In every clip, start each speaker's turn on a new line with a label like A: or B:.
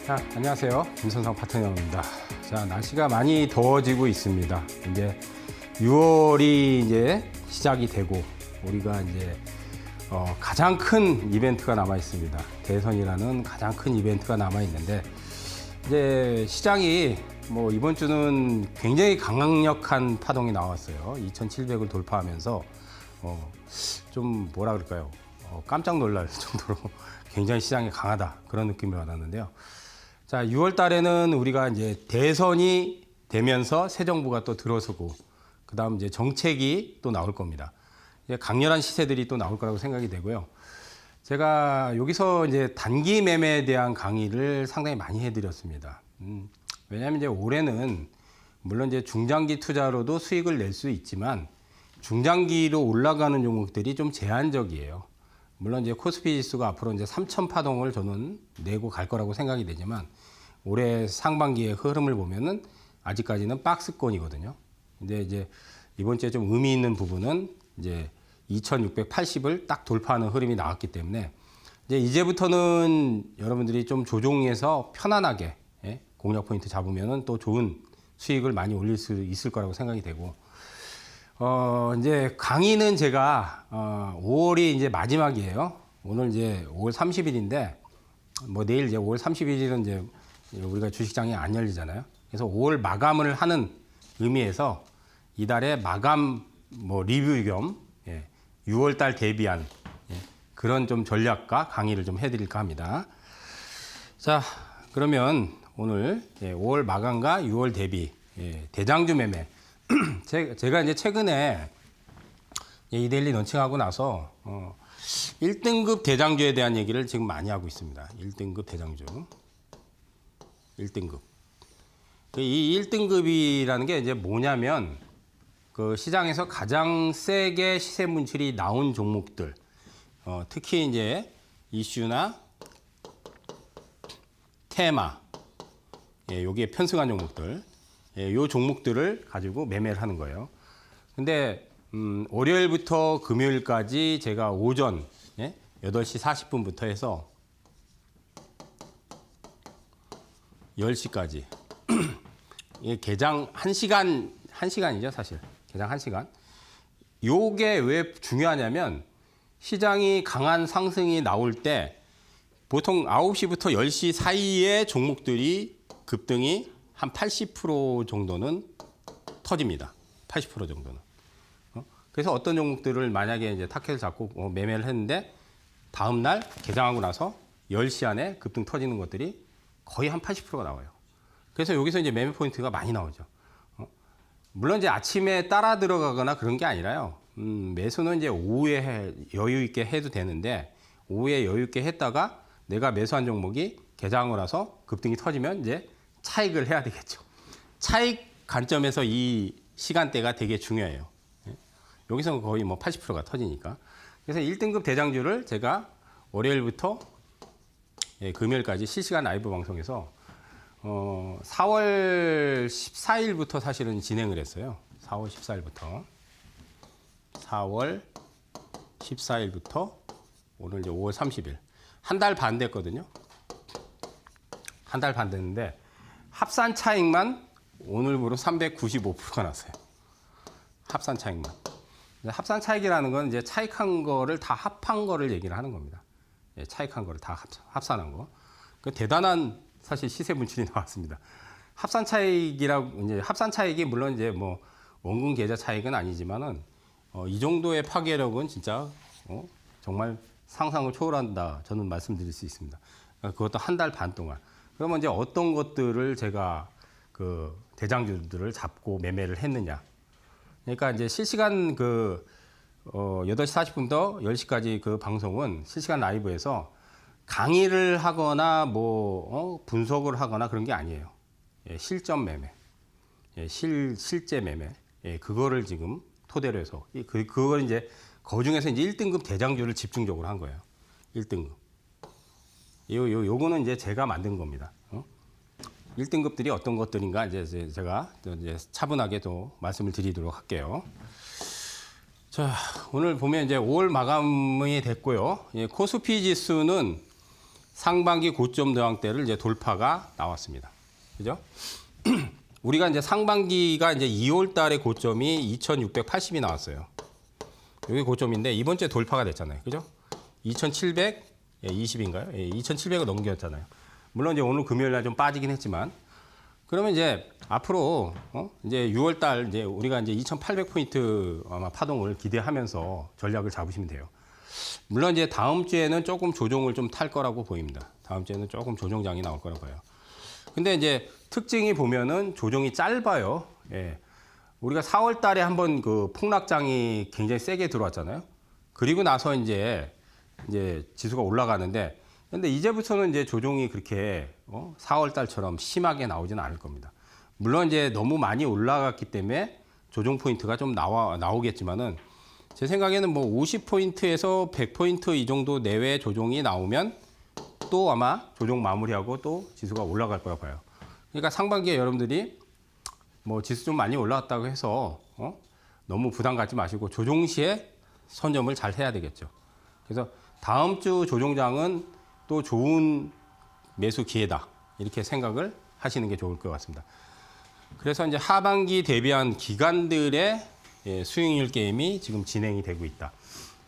A: 자, 안녕하세요. 김선상 파트너입니다. 자, 날씨가 많이 더워지고 있습니다. 이제 6월이 이제 시작이 되고 우리가 이제 가장 큰 이벤트가 남아 있습니다. 대선이라는 가장 큰 이벤트가 남아 있는데 이제 시장이 뭐 이번 주는 굉장히 강력한 파동이 나왔어요. 2,700을 돌파하면서 좀 뭐라 그럴까요? 깜짝 놀랄 정도로 굉장히 시장이 강하다 그런 느낌을 받았는데요. 자, 6월 달에는 우리가 이제 대선이 되면서 새 정부가 또 들어서고 그다음 이제 정책이 또 나올 겁니다. 이제 강렬한 시세들이 또 나올 거라고 생각이 되고요. 제가 여기서 이제 단기 매매에 대한 강의를 상당히 많이 해드렸습니다. 왜냐하면 이제 올해는 물론 이제 중장기 투자로도 수익을 낼 수 있지만 중장기로 올라가는 종목들이 좀 제한적이에요. 물론 이제 코스피 지수가 앞으로 이제 3천 파동을 저는 내고 갈 거라고 생각이 되지만 올해 상반기의 흐름을 보면은 아직까지는 박스권이거든요. 근데 이제 이번 주에 좀 의미 있는 부분은 이제 2,680을 딱 돌파하는 흐름이 나왔기 때문에 이제부터는 여러분들이 좀 조종해서 편안하게 공략 포인트 잡으면은 또 좋은 수익을 많이 올릴 수 있을 거라고 생각이 되고 이제 강의는 제가 5월이 이제 마지막이에요. 오늘 이제 5월 30일인데 뭐 내일 이제 5월 31일은 이제 우리가 주식장이 안 열리잖아요. 그래서 5월 마감을 하는 의미에서 이달의 마감 뭐 리뷰 겸 6월 달 대비한 그런 좀 전략과 강의를 좀 해드릴까 합니다. 자, 그러면 오늘 5월 마감과 6월 대비 대장주 매매. 제가 이제 최근에 이데일리 런칭하고 나서 1등급 대장주에 대한 얘기를 지금 많이 하고 있습니다. 1등급 대장주. 1등급. 이 1등급이라는 게 이제 뭐냐면 그 시장에서 가장 세게 시세 문출이 나온 종목들. 특히 이제 이슈나 테마. 여기에 편승한 종목들. 요 종목들을 가지고 매매를 하는 거예요. 근데 월요일부터 금요일까지 제가 오전 8시 40분부터 해서 10시까지 이게 개장 1시간이죠, 사실. 개장 1시간. 요게 왜 중요하냐면 시장이 강한 상승이 나올 때 보통 9시부터 10시 사이에 종목들이 급등이 한 80% 정도는 터집니다. 80% 정도는. 그래서 어떤 종목들을 만약에 이제 타켓을 잡고 매매를 했는데 다음 날 개장하고 나서 10시 안에 급등 터지는 것들이 거의 한 80%가 나와요. 그래서 여기서 이제 매매 포인트가 많이 나오죠. 물론 이제 아침에 따라 들어가거나 그런 게 아니라요. 매수는 이제 오후에 여유 있게 해도 되는데 오후에 여유 있게 했다가 내가 매수한 종목이 개장하고 나서 급등이 터지면 이제 차익을 해야 되겠죠. 차익 관점에서 이 시간대가 되게 중요해요. 여기서 거의 뭐 80%가 터지니까. 그래서 1등급 대장주를 제가 월요일부터 금요일까지 실시간 라이브 방송에서 4월 14일부터 사실은 진행을 했어요. 4월 14일부터. 4월 14일부터 오늘 이제 5월 30일. 한 달 반 됐거든요. 한 달 반 됐는데 합산 차익만 오늘부로 395%가 났어요. 합산 차익만. 합산 차익이라는 건 이제 차익한 거를 다 합한 거를 얘기를 하는 겁니다. 차익한 거를 다 합산한 거. 그 대단한 사실 시세 분출이 나왔습니다. 합산 차익이라고 이제 합산 차익이 물론 이제 뭐 원금 계좌 차익은 아니지만은 이 정도의 파괴력은 진짜 정말 상상을 초월한다. 저는 말씀드릴 수 있습니다. 그것도 한 달 반 동안. 그러면 이제 어떤 것들을 제가 그 대장주들을 잡고 매매를 했느냐. 그러니까 이제 실시간 8시 40분부터 10시까지 그 방송은 실시간 라이브에서 강의를 하거나 뭐 분석을 하거나 그런 게 아니에요. 실전 매매. 실제 매매. 그거를 지금 토대로 해서 그걸 이제 그중에서 이제 1등급 대장주를 집중적으로 한 거예요. 1등급. 요거는 이제 제가 만든 겁니다. 1등급들이 어떤 것들인가 이제 제가 이제 차분하게 또 말씀을 드리도록 할게요. 자, 오늘 보면 이제 5월 마감이 됐고요. 코스피 지수는 상반기 고점 저항대를 이제 돌파가 나왔습니다. 그죠? 우리가 이제 상반기가 이제 2월 달에 고점이 2,680이 나왔어요. 여기 고점인데 이번 주에 돌파가 됐잖아요. 그죠? 2,720인가요? 예, 2,700을 넘겼잖아요. 물론 이제 오늘 금요일 날 좀 빠지긴 했지만 그러면 이제 앞으로 이제 6월 달 이제 우리가 이제 2,800포인트 아마 파동을 기대하면서 전략을 잡으시면 돼요. 물론 이제 다음 주에는 조금 조정을 좀 탈 거라고 보입니다. 다음 주에는 조금 조정장이 나올 거라고 봐요. 근데 이제 특징이 보면은 조정이 짧아요. 예. 우리가 4월 달에 한번 그 폭락장이 굉장히 세게 들어왔잖아요. 그리고 나서 이제 지수가 올라가는데 근데 이제부터는 이제 조정이 그렇게 4월 달처럼 심하게 나오지는 않을 겁니다. 물론 이제 너무 많이 올라갔기 때문에 조정 포인트가 좀 나오겠지만은 제 생각에는 뭐 50포인트에서 100포인트 이 정도 내외 조정이 나오면 또 아마 조정 마무리하고 또 지수가 올라갈 거라고 봐요. 그러니까 상반기에 여러분들이 뭐 지수 좀 많이 올라갔다고 해서 너무 부담 갖지 마시고 조정 시에 선점을 잘 해야 되겠죠. 그래서 다음 주 조정장은 또 좋은 매수 기회다 이렇게 생각을 하시는 게 좋을 것 같습니다. 그래서 이제 하반기 대비한 기관들의 수익률 게임이 지금 진행이 되고 있다.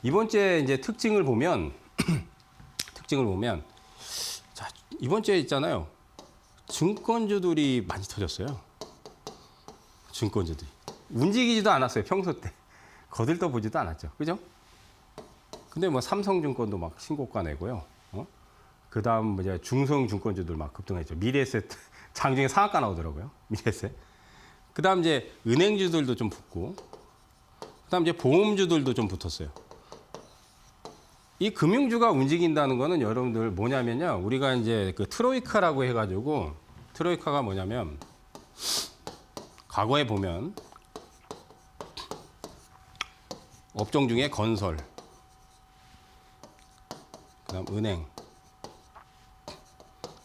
A: 이번 주에 이제 특징을 보면 자, 이번 주에 있잖아요. 증권주들이 많이 터졌어요. 증권주들이 움직이지도 않았어요. 평소 때 거들떠 보지도 않았죠. 그죠? 근데 뭐 삼성증권도 막 신고가 내고요. 그다음 이제 중소형증권주들 막 급등했죠. 미래에셋 장중에 상한가 나오더라고요. 미래에셋. 그다음 이제 은행주들도 좀 붙고, 그다음 이제 보험주들도 좀 붙었어요. 이 금융주가 움직인다는 거는 여러분들 뭐냐면요. 우리가 이제 그 트로이카라고 해가지고 트로이카가 뭐냐면 과거에 보면 업종 중에 건설, 그다음 은행,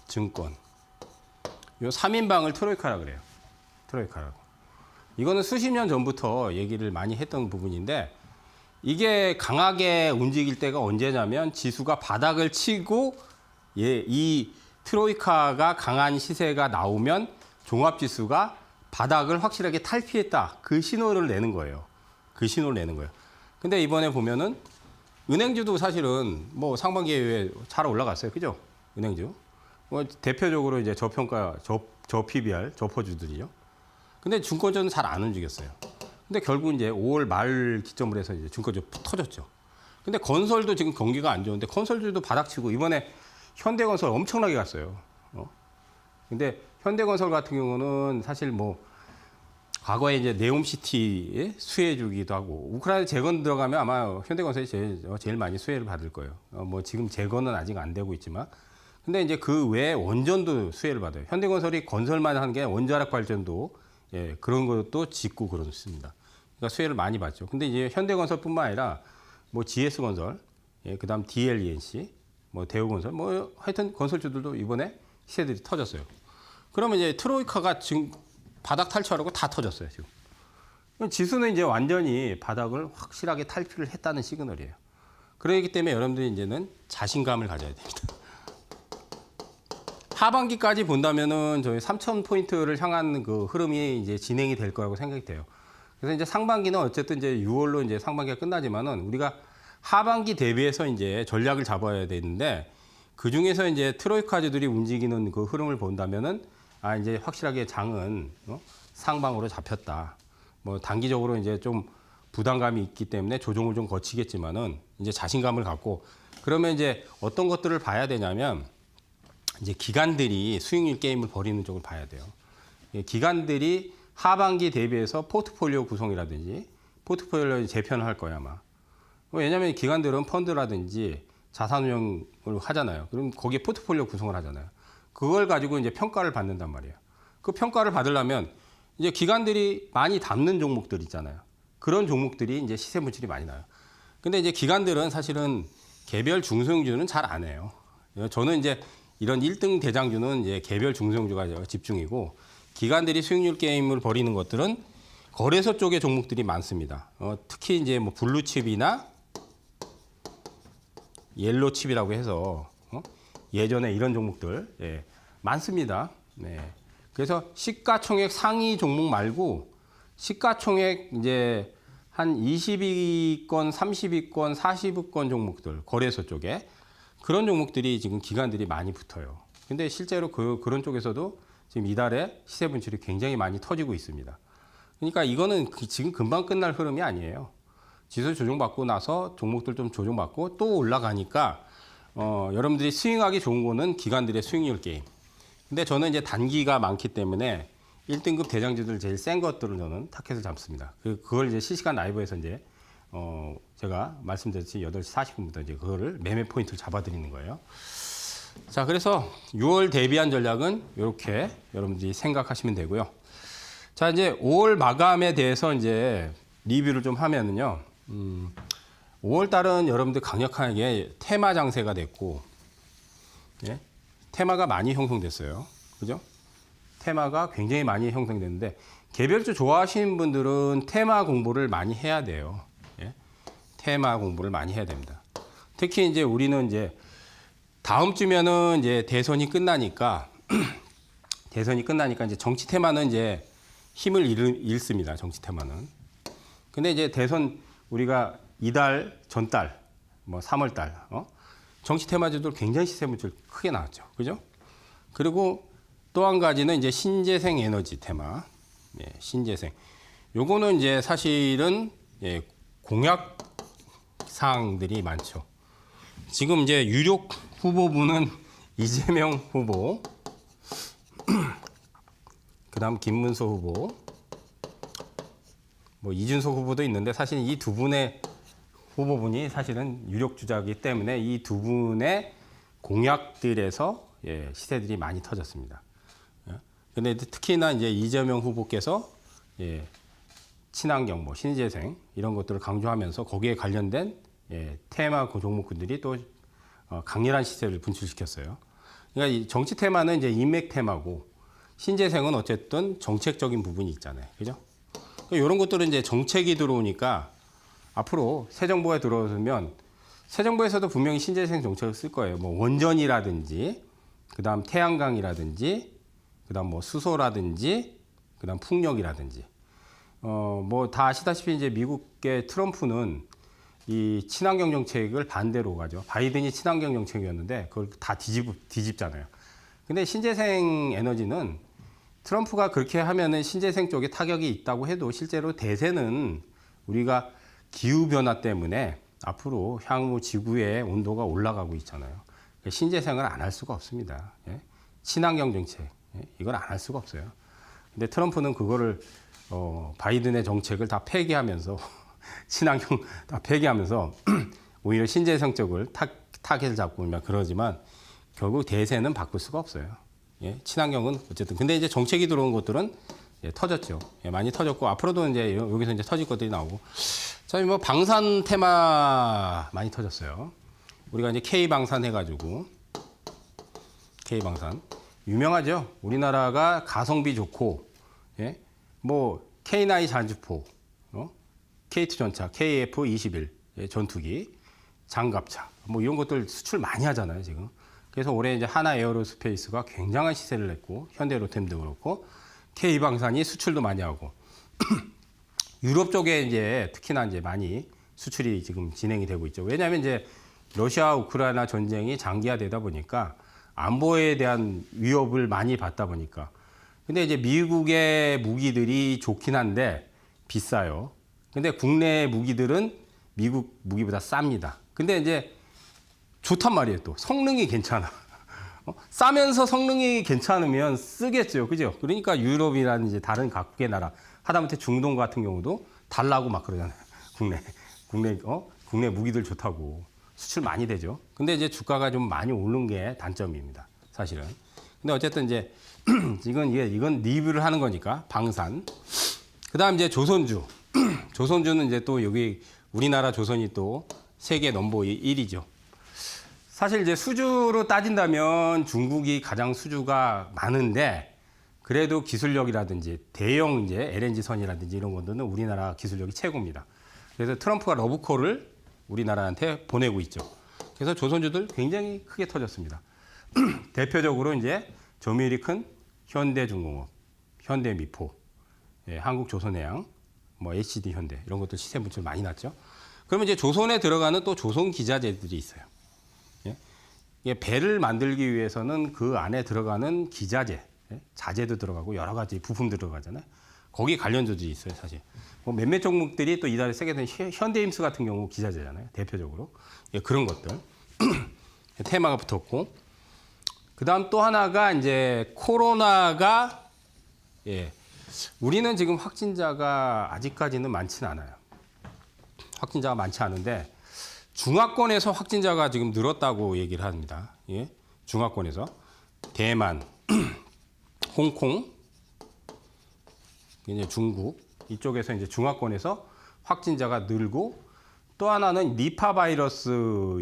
A: 증권, 요 3인방을 트로이카라고 그래요. 트로이카라고. 이거는 수십 년 전부터 얘기를 많이 했던 부분인데 이게 강하게 움직일 때가 언제냐면 지수가 바닥을 치고 이 트로이카가 강한 시세가 나오면 종합지수가 바닥을 확실하게 탈피했다. 그 신호를 내는 거예요. 그 신호를 내는 거예요. 근데 이번에 보면은 은행주도 사실은 뭐 상반기에 잘 올라갔어요. 그죠? 은행주. 뭐 대표적으로 이제 저평가, 저PBR, 저퍼주들이요. 근데 증권주는 잘 안 움직였어요. 근데 결국 이제 5월 말 기점으로 해서 이제 증권주 터졌죠. 근데 건설도 지금 경기가 안 좋은데 건설주도 바닥치고 이번에 현대건설 엄청나게 갔어요. 근데 현대건설 같은 경우는 사실 뭐 과거에 이제 네옴시티의 수혜주기도 하고 우크라이나 재건 들어가면 아마 현대건설이 제일 많이 수혜를 받을 거예요. 뭐 지금 재건은 아직 안 되고 있지만 근데 이제 그 외에 원전도 수혜를 받아요. 현대건설이 건설만 하는 게 원자력 발전도 그런 것도 짓고 그렇습니다. 그러니까 수혜를 많이 받죠. 근데 이제 현대건설뿐만 아니라 뭐 GS건설, 그다음 DLENC, 뭐 대우건설, 뭐 하여튼 건설주들도 이번에 시세들이 터졌어요. 그러면 이제 트로이카가 지금 바닥 탈출하고 다 터졌어요, 지금. 지수는 이제 완전히 바닥을 확실하게 탈피를 했다는 시그널이에요. 그렇기 때문에 여러분들이 이제는 자신감을 가져야 됩니다. 하반기까지 본다면은 저희 3,000포인트를 향한 그 흐름이 이제 진행이 될 거라고 생각이 돼요. 그래서 이제 상반기는 어쨌든 이제 6월로 이제 상반기가 끝나지만은 우리가 하반기 대비해서 이제 전략을 잡아야 되는데 그 중에서 이제 트로이카주들이 움직이는 그 흐름을 본다면은 이제 확실하게 장은 상방으로 잡혔다. 뭐 단기적으로 이제 좀 부담감이 있기 때문에 조정을 좀 거치겠지만은 이제 자신감을 갖고 그러면 이제 어떤 것들을 봐야 되냐면 이제 기관들이 수익률 게임을 벌이는 쪽을 봐야 돼요. 기관들이 하반기 대비해서 포트폴리오 구성이라든지 포트폴리오 재편을 할 거야 아마. 왜냐하면 기관들은 펀드라든지 자산운용을 하잖아요. 그럼 거기에 포트폴리오 구성을 하잖아요. 그걸 가지고 이제 평가를 받는단 말이에요. 그 평가를 받으려면 이제 기관들이 많이 담는 종목들 있잖아요. 그런 종목들이 이제 시세 분출이 많이 나요. 근데 이제 기관들은 사실은 개별 중소형주는 잘 안 해요. 저는 이제 이런 1등 대장주는 이제 개별 중소형주가 집중이고 기관들이 수익률 게임을 벌이는 것들은 거래소 쪽의 종목들이 많습니다. 특히 이제 뭐 블루칩이나 옐로칩이라고 해서 예전에 이런 종목들 예, 많습니다. 네. 그래서 시가총액 상위 종목 말고 시가총액 이제 한 20위권, 30위권, 40위권 종목들 거래소 쪽에 그런 종목들이 지금 기관들이 많이 붙어요. 근데 실제로 그런 쪽에서도 지금 이달에 시세 분출이 굉장히 많이 터지고 있습니다. 그러니까 이거는 지금 금방 끝날 흐름이 아니에요. 지수 조정받고 나서 종목들 좀 조정받고 또 올라가니까 여러분들이 스윙하기 좋은 거는 기관들의 수익률 게임. 근데 저는 이제 단기가 많기 때문에 1등급 대장주들 제일 센 것들을 저는 타켓을 잡습니다. 그걸 이제 실시간 라이브에서 이제 제가 말씀드렸듯이 8시 40분부터 이제 그거를 매매 포인트를 잡아드리는 거예요. 자, 그래서 6월 대비한 전략은 이렇게 여러분들이 생각하시면 되고요. 자, 이제 5월 마감에 대해서 이제 리뷰를 좀 하면은요. 5월 달은 여러분들 강력하게 테마 장세가 됐고, 예? 테마가 많이 형성됐어요. 그죠? 테마가 굉장히 많이 형성됐는데, 개별주 좋아하시는 분들은 테마 공부를 많이 해야 돼요. 예? 테마 공부를 많이 해야 됩니다. 특히 이제 우리는 이제 다음 주면은 이제 대선이 끝나니까, 대선이 끝나니까 이제 정치 테마는 이제 힘을 잃습니다. 정치 테마는. 근데 이제 대선 우리가 이달, 전달, 뭐 3월달, 정치 테마주들 굉장히 시세 분출 크게 나왔죠. 그죠? 그리고 또 한 가지는 이제 신재생 에너지 테마. 예, 신재생. 요거는 이제 사실은 예, 공약 사항들이 많죠. 지금 이제 유력 후보부는 이재명 후보, 그다음 김문수 후보, 뭐 이준석 후보도 있는데 사실 이 두 분의 후보분이 사실은 유력 주자이기 때문에 이 두 분의 공약들에서 예, 시세들이 많이 터졌습니다. 근데 특히나 이제 이재명 후보께서 예, 친환경, 뭐 신재생 이런 것들을 강조하면서 거기에 관련된 예, 테마 종목군들이 또 강렬한 시세를 분출시켰어요. 그러니까 이 정치 테마는 이제 인맥 테마고 신재생은 어쨌든 정책적인 부분이 있잖아요, 그죠? 이런 것들은 이제 정책이 들어오니까 앞으로 새 정부가 들어오면 새 정부에서도 분명히 신재생 정책을 쓸 거예요. 뭐 원전이라든지, 그다음 태양광이라든지, 그다음 뭐 수소라든지, 그다음 풍력이라든지. 뭐 다 아시다시피 이제 미국의 트럼프는 이 친환경 정책을 반대로 가죠. 바이든이 친환경 정책이었는데 그걸 다 뒤집잖아요. 근데 신재생 에너지는 트럼프가 그렇게 하면은 신재생 쪽에 타격이 있다고 해도 실제로 대세는 우리가 기후변화 때문에 앞으로 향후 지구의 온도가 올라가고 있잖아요. 신재생을 안 할 수가 없습니다. 예? 친환경 정책, 예? 이걸 안 할 수가 없어요. 근데 트럼프는 그거를 바이든의 정책을 다 폐기하면서 친환경 다 폐기하면서 오히려 신재생 쪽을 타겟을 잡고 그러지만 결국 대세는 바꿀 수가 없어요. 예? 친환경은 어쨌든 근데 이제 정책이 들어온 것들은 예, 터졌죠. 예, 많이 터졌고 앞으로도 이제 여기서 이제 터질 것들이 나오고. 자, 뭐 방산 테마 많이 터졌어요. 우리가 이제 K 방산 해가지고 K 방산 유명하죠. 우리나라가 가성비 좋고, 예, 뭐 K9 잔주포, K2 전차, KF21 예, 전투기, 장갑차, 뭐 이런 것들 수출 많이 하잖아요 지금. 그래서 올해 이제 하나 에어로스페이스가 굉장한 시세를 냈고 현대로템도 그렇고 K 방산이 수출도 많이 하고 유럽 쪽에 이제 특히나 이제 많이 수출이 지금 진행이 되고 있죠. 왜냐하면 이제 러시아 우크라이나 전쟁이 장기화되다 보니까 안보에 대한 위협을 많이 받다 보니까. 근데 이제 미국의 무기들이 좋긴 한데 비싸요. 근데 국내 무기들은 미국 무기보다 쌉니다. 근데 이제 좋단 말이에요. 또 성능이 괜찮아. 싸면서 성능이 괜찮으면 쓰겠죠, 그죠? 그러니까 유럽이라든지 다른 각국의 나라, 하다못해 중동 같은 경우도 달라고 막 그러잖아요. 국내 무기들 좋다고 수출 많이 되죠. 근데 이제 주가가 좀 많이 오른 게 단점입니다, 사실은. 근데 어쨌든 이제 이건 리뷰를 하는 거니까 방산. 그다음 이제 조선주. 조선주는 이제 또 여기 우리나라 조선이 또 세계 넘버 1이죠. 사실 이제 수주로 따진다면 중국이 가장 수주가 많은데 그래도 기술력이라든지 대형 이제 LNG 선이라든지 이런 것들은 우리나라 기술력이 최고입니다. 그래서 트럼프가 러브콜을 우리나라한테 보내고 있죠. 그래서 조선주들 굉장히 크게 터졌습니다. 대표적으로 이제 점유율이 큰 현대중공업, 현대미포, 예, 한국조선해양, 뭐 HD현대 이런 것들 시세 분출 많이 났죠. 그러면 이제 조선에 들어가는 또 조선기자재들이 있어요. 예? 이게 배를 만들기 위해서는 그 안에 들어가는 기자재, 예? 자재도 들어가고 여러 가지 부품도 들어가잖아요. 거기 관련주들이 있어요, 사실. 뭐 몇몇 종목들이 또 이달에 세게 된 현대임수 같은 경우 기자재잖아요, 대표적으로. 예, 그런 것들. 테마가 붙었고. 그 다음 또 하나가 이제 코로나가, 예, 우리는 지금 확진자가 아직까지는 많지는 않아요. 확진자가 많지 않은데 중화권에서 확진자가 지금 늘었다고 얘기를 합니다. 예? 중화권에서 대만, 홍콩, 이제 중국 이쪽에서 이제 중화권에서 확진자가 늘고 또 하나는 니파 바이러스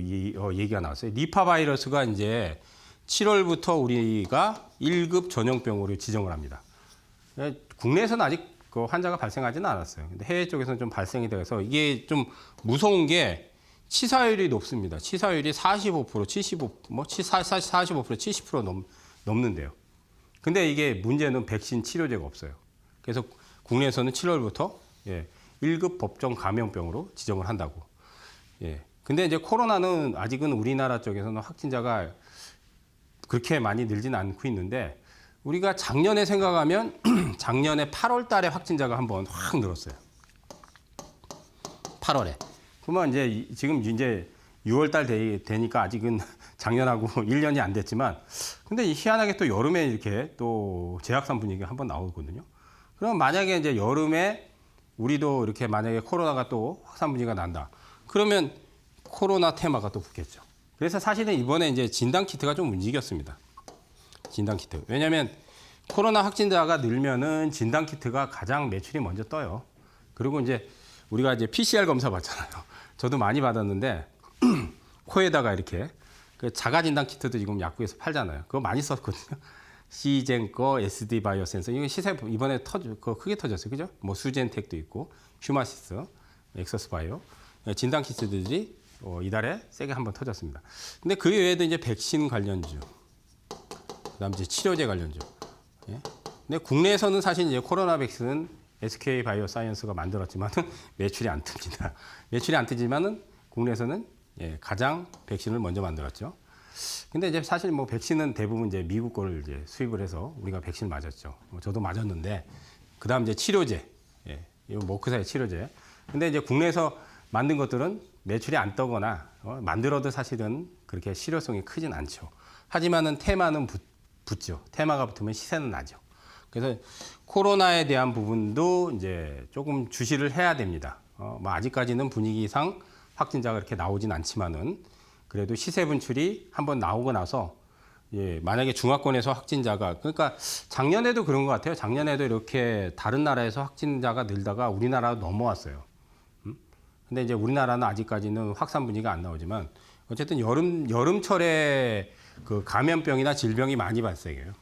A: 얘기가 나왔어요. 니파 바이러스가 이제 7월부터 우리가 1급 전염병으로 지정을 합니다. 국내에서는 아직 그 환자가 발생하지는 않았어요. 근데 해외 쪽에서는 좀 발생이 돼서 이게 좀 무서운 게 치사율이 높습니다. 치사율이 45%, 75, 뭐 45%, 70% 넘는데요. 근데 이게 문제는 백신 치료제가 없어요. 그래서 국내에서는 7월부터 예, 1급 법정 감염병으로 지정을 한다고. 예. 근데 이제 코로나는 아직은 우리나라 쪽에서는 확진자가 그렇게 많이 늘지는 않고 있는데 우리가 작년에 생각하면 작년에 8월 달에 확진자가 한번 확 늘었어요. 8월에. 그러면 이제 지금 이제 6월 달 되니까 아직은 작년하고 1년이 안 됐지만 근데 희한하게 또 여름에 이렇게 또 재확산 분위기가 한번 나오거든요. 그럼 만약에 이제 여름에 우리도 이렇게 만약에 코로나가 또 확산 분위기가 난다. 그러면 코로나 테마가 또 붙겠죠. 그래서 사실은 이번에 이제 진단키트가 좀 움직였습니다. 진단키트. 왜냐하면 코로나 확진자가 늘면은 진단키트가 가장 매출이 먼저 떠요. 그리고 이제 우리가 이제 PCR 검사 받잖아요. 저도 많이 받았는데 코에다가 이렇게 그 자가 진단키트도 지금 약국에서 팔잖아요. 그거 많이 썼거든요. 시젠 거, SD 바이오 센서. 이거 시세 이번에 크게 터졌어요. 그죠? 뭐 수젠텍도 있고, 휴마시스, 엑서스 바이오. 진단키트들이 이달에 세게 한번 터졌습니다. 근데 그 외에도 이제 백신 관련주, 그다음 이제 치료제 관련주. 예? 근데 국내에서는 사실 이제 코로나 백신은 SK 바이오 사이언스가 만들었지만 매출이 안 뜹니다. 매출이 안 뜨지만은 국내에서는 예, 가장 백신을 먼저 만들었죠. 근데 이제 사실 뭐 백신은 대부분 이제 미국 거를 이제 수입을 해서 우리가 백신을 맞았죠. 저도 맞았는데 그다음 이제 치료제, 예, 이 모크사의 치료제. 근데 이제 국내에서 만든 것들은 매출이 안 떠거나 만들어도 사실은 그렇게 실효성이 크진 않죠. 하지만은 테마는 붙죠. 테마가 붙으면 시세는 나죠. 그래서 코로나에 대한 부분도 이제 조금 주시를 해야 됩니다. 뭐 아직까지는 분위기상 확진자가 그렇게 나오진 않지만은 그래도 시세 분출이 한번 나오고 나서 예, 만약에 중화권에서 확진자가 그러니까 작년에도 그런 것 같아요. 작년에도 이렇게 다른 나라에서 확진자가 늘다가 우리나라로 넘어왔어요. 근데 이제 우리나라는 아직까지는 확산 분위기가 안 나오지만 어쨌든 여름철에 그 감염병이나 질병이 많이 발생해요.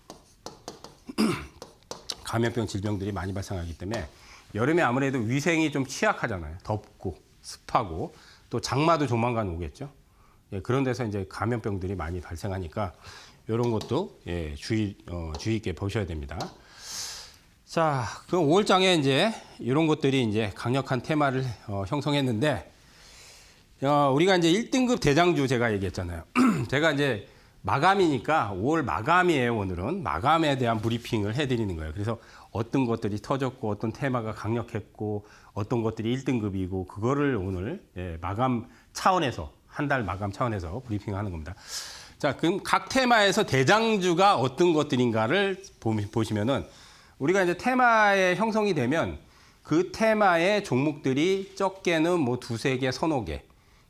A: 감염병 질병들이 많이 발생하기 때문에 여름에 아무래도 위생이 좀 취약하잖아요. 덥고 습하고 또 장마도 조만간 오겠죠. 예, 그런 데서 이제 감염병들이 많이 발생하니까 이런 것도 예, 주의 있게 보셔야 됩니다. 자, 그 5월장에 이제 이런 것들이 이제 강력한 테마를 형성했는데 우리가 이제 1등급 대장주 제가 얘기했잖아요. 제가 이제 마감이니까 5월 마감이에요. 오늘은 마감에 대한 브리핑을 해드리는 거예요. 그래서 어떤 것들이 터졌고 어떤 테마가 강력했고 어떤 것들이 1등급이고 그거를 오늘 예, 마감 차원에서 한 달 마감 차원에서 브리핑하는 겁니다. 자, 그럼 각 테마에서 대장주가 어떤 것들인가를 보시면은 우리가 이제 테마에 형성이 되면 그 테마의 종목들이 적게는 뭐 두세 개, 서너 개.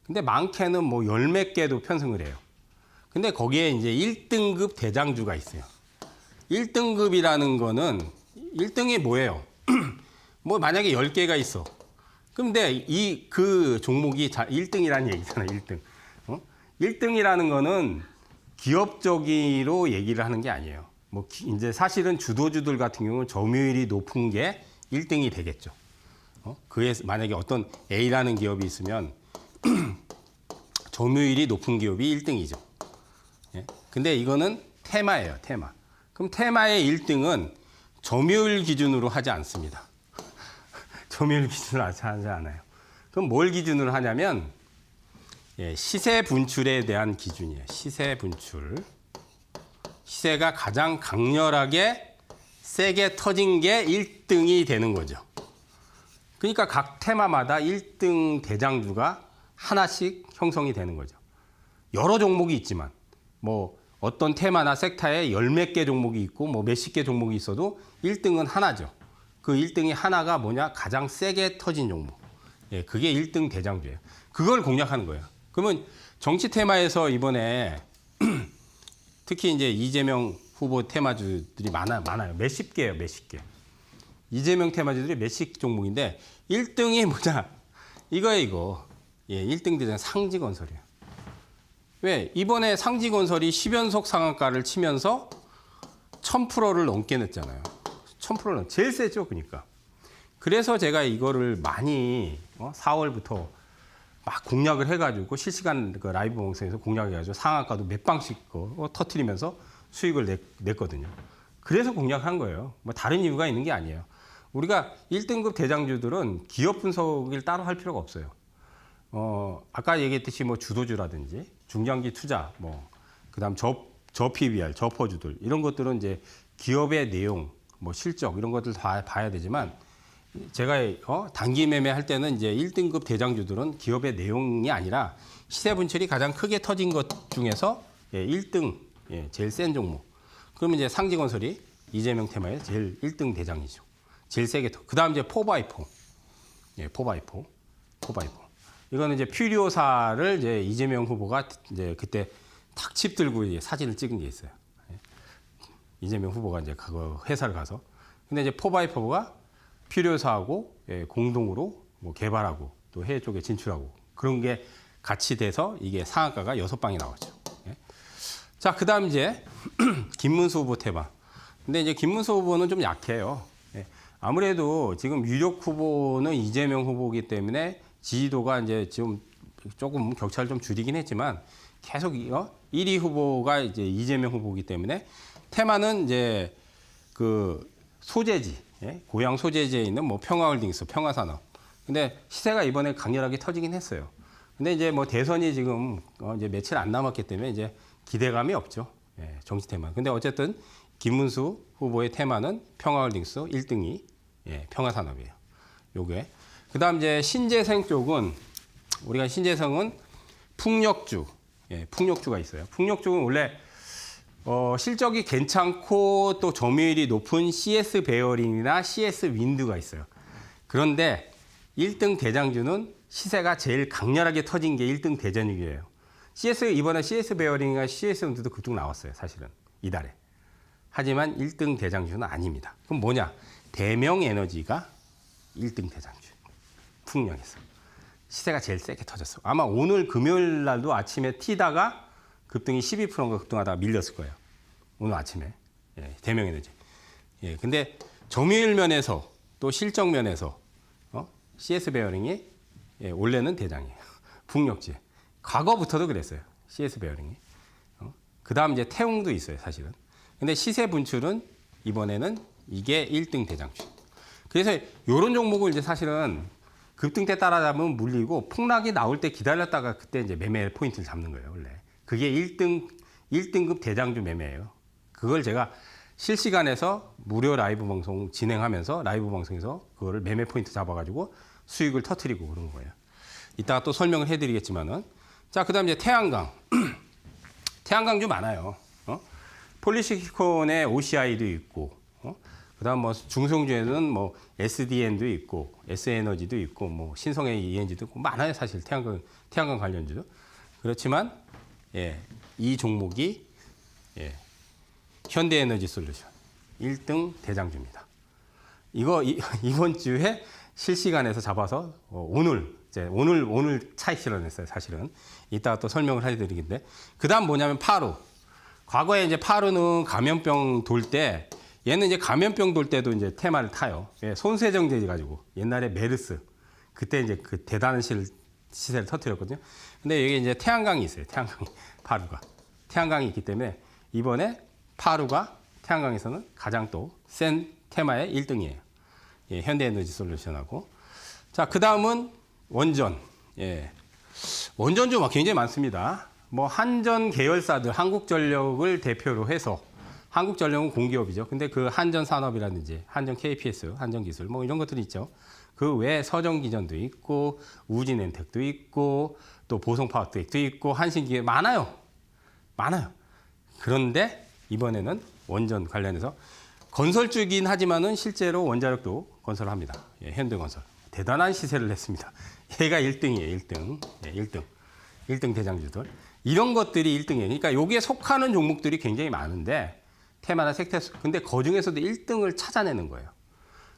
A: 근데 많게는 뭐 열 몇 개도 편승을 해요. 근데 거기에 이제 1등급 대장주가 있어요. 1등급이라는 거는 1등이 뭐예요? 뭐 만약에 10개가 있어. 근데 그 종목이 1등이라는 얘기잖아요. 1등. 1등이라는 거는 기업적으로 얘기를 하는 게 아니에요. 뭐 이제 사실은 주도주들 같은 경우는 점유율이 높은 게 1등이 되겠죠. 그에 만약에 어떤 A라는 기업이 있으면 점유율이 높은 기업이 1등이죠. 예? 근데 이거는 테마예요, 테마. 그럼 테마의 1등은 점유율 기준으로 하지 않습니다. 점유율 기준으로 하지 않아요. 그럼 뭘 기준으로 하냐면 시세 분출에 대한 기준이에요. 시세 분출. 시세가 가장 강렬하게 세게 터진 게 1등이 되는 거죠. 그러니까 각 테마마다 1등 대장주가 하나씩 형성이 되는 거죠. 여러 종목이 있지만 뭐 어떤 테마나 섹터에 열 몇 개 종목이 있고 뭐 몇십 개 종목이 있어도 1등은 하나죠. 그 1등이 하나가 뭐냐? 가장 세게 터진 종목. 예, 그게 1등 대장주예요. 그걸 공략하는 거예요. 그러면 정치 테마에서 이번에 특히 이제 이재명 후보 테마주들이 많아요. 몇십 개예요, 몇십 개. 이재명 테마주들이 몇십 종목인데 1등이 뭐냐? 이거예요, 이거. 예, 1등 대장 상지건설이에요. 왜? 이번에 상지건설이 10연속 상한가를 치면서 1000%를 넘게 냈잖아요. 1000%는 제일 세죠, 그러니까. 그래서 제가 이거를 많이 4월부터 막 공략을 해가지고 실시간 그 라이브 방송에서 공략해가지고 상한가도 몇 방씩 터트리면서 수익을 냈거든요. 그래서 공략한 거예요. 뭐 다른 이유가 있는 게 아니에요. 우리가 1등급 대장주들은 기업 분석을 따로 할 필요가 없어요. 아까 얘기했듯이 뭐 주도주라든지 중장기 투자, 뭐 그다음 저PBR, 저퍼주들 이런 것들은 이제 기업의 내용, 뭐 실적 이런 것들 다 봐야 되지만 제가 단기 매매할 때는 이제 1등급 대장주들은 기업의 내용이 아니라 시세 분출이 가장 크게 터진 것 중에서 1등 제일 센 종목. 그러면 이제 상지건설이 이재명 테마의 제일 1등 대장이죠. 제일 세게 터. 그다음 이제 4x4. 예, 4x4. 이거는 이제 퓨리오사를 이제 이재명 후보가 이제 그때 탁칩 들고 이제 사진을 찍은 게 있어요. 이재명 후보가 이제 그거 회사를 가서. 근데 이제 4x4가 퓨리오사하고 공동으로 뭐 개발하고 또 해외 쪽에 진출하고 그런 게 같이 돼서 이게 상한가가 6방이 나왔죠. 자, 그다음 이제 김문수 후보 테마. 근데 이제 김문수 후보는 좀 약해요. 아무래도 지금 유력 후보는 이재명 후보이기 때문에 지지도가 이제 지금 조금 격차를 좀 줄이긴 했지만 계속 1위 후보가 이제 이재명 후보이기 때문에 테마는 이제 그 소재지, 고향 소재지에 있는 뭐 평화홀딩스, 평화산업. 근데 시세가 이번에 강렬하게 터지긴 했어요. 근데 이제 뭐 대선이 지금 이제 며칠 안 남았기 때문에 이제 기대감이 없죠. 정치 테마. 근데 어쨌든 김문수 후보의 테마는 평화홀딩스 1등이 평화산업이에요. 요게. 그다음 이제 신재생 쪽은 우리가 신재생은 풍력주, 풍력주가 있어요. 풍력주는 원래 실적이 괜찮고 또 점유율이 높은 CS 베어링이나 CS 윈드가 있어요. 그런데 1등 대장주는 시세가 제일 강렬하게 터진 게 1등 대전이에요. 이번에 CS 베어링이나 CS 윈드도 급등 나왔어요. 사실은 이달에. 하지만 1등 대장주는 아닙니다. 그럼 뭐냐? 대명에너지가 1등 대장주. 풍력에서. 시세가 제일 세게 터졌어. 아마 오늘 금요일 날도 아침에 튀다가 급등이 12%인가 급등하다가 밀렸을 거예요. 오늘 아침에. 대명에너지. 근데 점유율 면에서 또 실적 면에서 CS 베어링이 원래는 대장이에요. 풍력지. 과거부터도 그랬어요. CS 베어링이. 그 다음 이제 태웅도 있어요, 사실은. 근데 시세 분출은 이번에는 이게 1등 대장주. 그래서 이런 종목을 이제 사실은 급등 때 따라잡으면 물리고 폭락이 나올 때 기다렸다가 그때 이제 매매 포인트를 잡는 거예요, 원래. 그게 1등급 대장주 매매예요. 그걸 제가 실시간에서 무료 라이브 방송 진행하면서 라이브 방송에서 그거를 매매 포인트 잡아가지고 수익을 터트리고 그런 거예요. 이따가 또 설명을 해드리겠지만은. 자, 그 다음 이제 태양광. 태양광주 많아요. 폴리시콘의 OCI도 있고, 그 다음 뭐 중성주에는 뭐 SDN도 있고, S에너지도 있고, 뭐 신성의 ENG도 있고, 많아요, 사실. 태양광 관련주도. 그렇지만, 이 종목이, 현대에너지 솔루션. 1등 대장주입니다. 이번 주에 실시간에서 잡아서, 오늘 차익 실현했어요, 사실은. 이따가 또 설명을 해드리겠는데. 그 다음 뭐냐면 파루. 과거에 이제 파루는 감염병 돌 때, 얘는 이제 감염병 돌 때도 이제 테마를 타요. 손세정제 가지고. 옛날에 메르스. 그때 이제 그 대단한 시세를 터뜨렸거든요. 근데 여기 이제 태양광이 있어요. 태양광이. 파루가. 태양광이 있기 때문에 이번에 파루가 태양광에서는 가장 또 센 테마의 1등이에요. 예, 현대에너지솔루션하고. 자, 그 다음은 원전. 예. 원전주 굉장히 많습니다. 뭐 한전 계열사들, 한국전력을 대표로 해서, 한국전력은 공기업이죠. 근데 그 한전산업이라든지 한전 KPS, 한전기술 뭐 이런 것들이 있죠. 그 외에 서정기전도 있고 우진엔텍도 있고 또 보성파워텍도 있고 한신기계 많아요. 많아요. 그런데 이번에는 원전 관련해서 건설주긴 하지만은 실제로 원자력도 건설합니다. 예, 현대건설. 대단한 시세를 냈습니다. 얘가 1등이에요. 1등. 예, 1등. 1등 대장주들. 이런 것들이 1등이에요. 그러니까 여기에 속하는 종목들이 굉장히 많은데 테마나 섹터, 근데 그중에서도 1등을 찾아내는 거예요.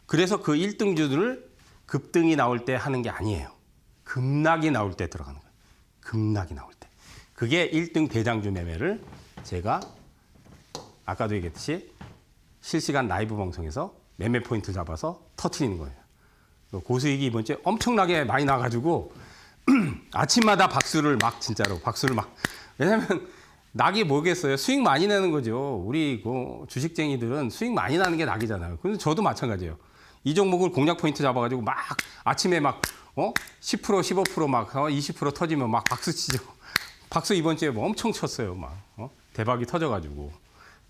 A: 그래서 그 1등주들을 급등이 나올 때 하는 게 아니에요. 급락이 나올 때 들어가는 거예요. 급락이 나올 때. 그게 1등 대장주 매매를 제가 아까도 얘기했듯이 실시간 라이브 방송에서 매매 포인트 잡아서 터트리는 거예요. 고수익이 이번 주에 엄청나게 많이 나가지고 아침마다 박수를 막 진짜로 박수를 막. 왜냐면 낙이 뭐겠어요. 수익 많이 내는 거죠. 우리 그 주식쟁이들은 수익 많이 나는 게 낙이잖아요. 근데 저도 마찬가지예요. 이 종목을 공략 포인트 잡아가지고 막 아침에 막 10%, 15% 막 20% 터지면 막 박수 치죠. 박수 이번 주에 뭐 엄청 쳤어요. 막 대박이 터져가지고.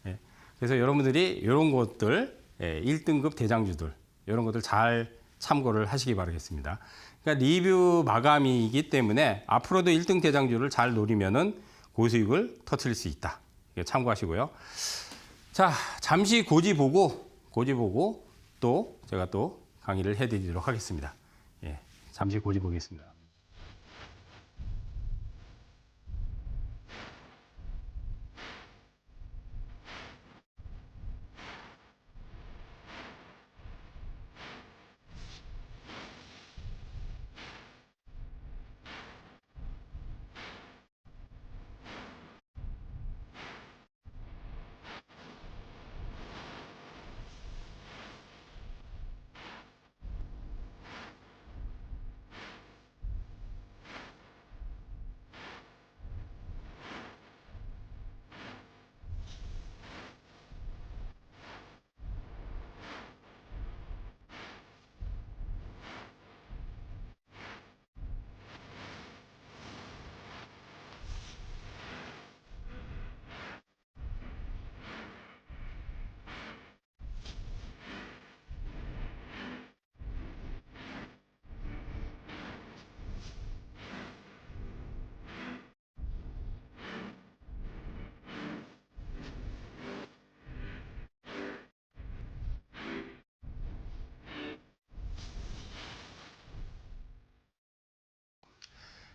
A: 예. 그래서 여러분들이 이런 것들 1등급 대장주들 이런 것들 잘 참고를 하시기 바라겠습니다. 그러니까 리뷰 마감이기 때문에 앞으로도 1등 대장주를 잘 노리면은 고수익을 터뜨릴 수 있다. 참고하시고요. 자, 잠시 고지 보고 또 제가 또 강의를 해드리도록 하겠습니다. 예, 잠시 고지 보겠습니다.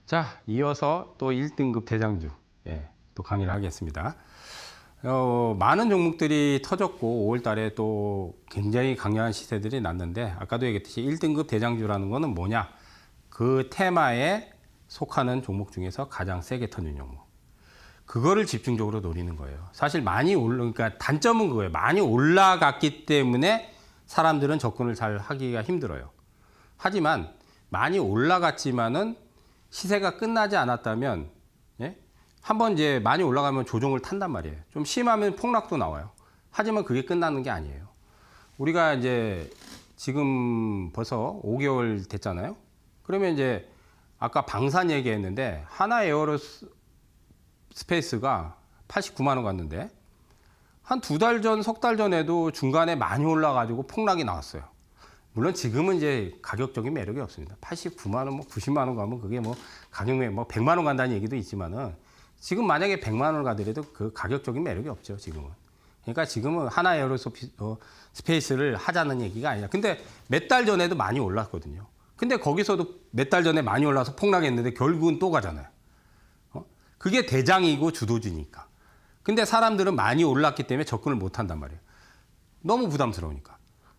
A: 자, 이어서 또 1등급 대장주 또 강의를 하겠습니다. 많은 종목들이 터졌고 5월 달에 또 굉장히 강력한 시세들이 났는데 아까도 얘기했듯이 1등급 대장주라는 거는 뭐냐? 그 테마에 속하는 종목 중에서 가장 세게 터진 종목. 그거를 집중적으로 노리는 거예요. 사실 그러니까 단점은 그거예요. 많이 올라갔기 때문에 사람들은 접근을 잘 하기가 힘들어요. 하지만 많이 올라갔지만은 시세가 끝나지 않았다면, 예? 한번 이제 많이 올라가면 조정을 탄단 말이에요. 좀 심하면 폭락도 나와요. 하지만 그게 끝나는 게 아니에요. 우리가 이제 지금 벌써 5개월 됐잖아요. 그러면 이제 아까 방산 얘기했는데 하나 에어로스페이스가 89만 원 갔는데 한 2달 전, 석 달 전에도 중간에 많이 올라가지고 폭락이 나왔어요. 물론 지금은 이제 가격적인 매력이 없습니다. 89만 원, 뭐 90만 원 가면 그게 뭐 가격에 뭐 100만 원 간다는 얘기도 있지만은 지금 만약에 100만 원을 가더라도 그 가격적인 매력이 없죠, 지금은. 그러니까 지금은 하나 에어로스페이스를 하자는 얘기가 아니라. 근데 몇 달 전에도 많이 올랐거든요. 근데 거기서도 몇 달 전에 많이 올라서 폭락했는데 결국은 또 가잖아요. 그게 대장이고 주도주니까. 근데 사람들은 많이 올랐기 때문에 접근을 못 한단 말이에요. 너무 부담스러우니까.